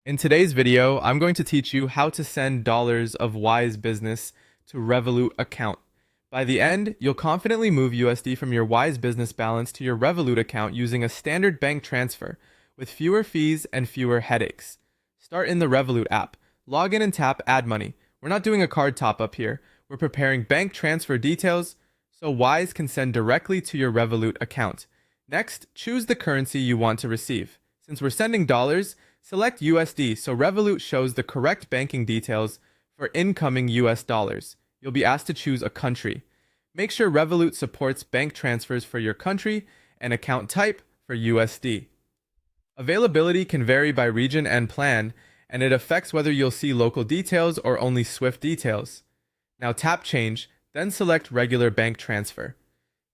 In today's video, I'm going to teach you how to send dollars of Wise Business to Revolut account. By the end, you'll confidently move USD from your Wise Business balance to your Revolut account using a standard bank transfer with fewer fees and fewer headaches. Start in the Revolut app. Log in and tap Add Money. We're not doing a card top-up here. We're preparing bank transfer details so Wise can send directly to your Revolut account. Next, choose the currency you want to receive. Since we're sending dollars, select USD so Revolut shows the correct banking details for incoming US dollars. You'll be asked to choose a country. Make sure Revolut supports bank transfers for your country and account type for USD. Availability can vary by region and plan, and it affects whether you'll see local details or only SWIFT details. Now tap Change, then select Regular Bank Transfer.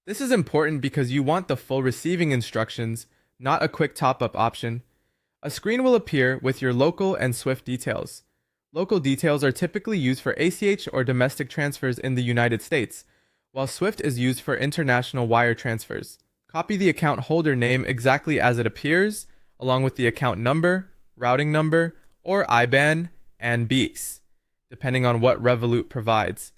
This is important because you want the full receiving instructions, not a quick top-up option. A screen will appear with your local and SWIFT details. Local details are typically used for ACH or domestic transfers in the United States, while SWIFT is used for international wire transfers. Copy the account holder name exactly as it appears, along with the account number, routing number, or IBAN and BIS, depending on what Revolut provides.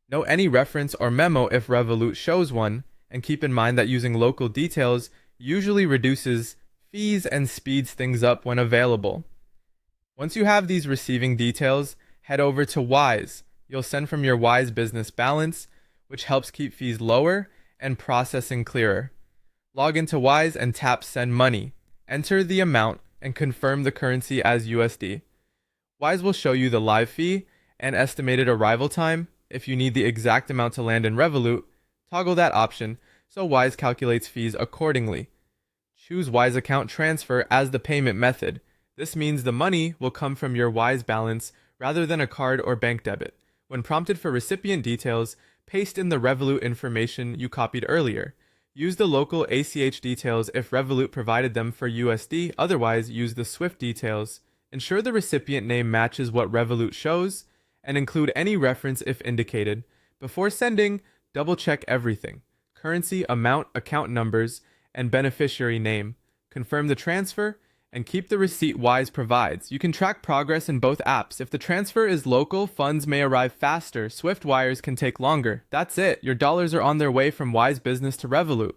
Note any reference or memo if Revolut shows one, and keep in mind that using local details usually reduces fees and speeds things up when available. Once you have these receiving details, head over to Wise. You'll send from your Wise Business balance, which helps keep fees lower and processing clearer. Log into Wise and tap Send Money. Enter the amount and confirm the currency as USD. Wise will show you the live fee and estimated arrival time. If you need the exact amount to land in Revolut, toggle that option so Wise calculates fees accordingly. Choose Wise Account Transfer as the payment method. This means the money will come from your Wise balance rather than a card or bank debit. When prompted for recipient details, paste in the Revolut information you copied earlier. Use the local ACH details if Revolut provided them for USD, otherwise use the SWIFT details. Ensure the recipient name matches what Revolut shows, and include any reference if indicated. Before sending, double-check everything: currency, amount, account numbers, and beneficiary name. Confirm the transfer, and keep the receipt Wise provides. You can track progress in both apps. If the transfer is local, funds may arrive faster. SWIFT wires can take longer. That's it. Your dollars are on their way from Wise Business to Revolut.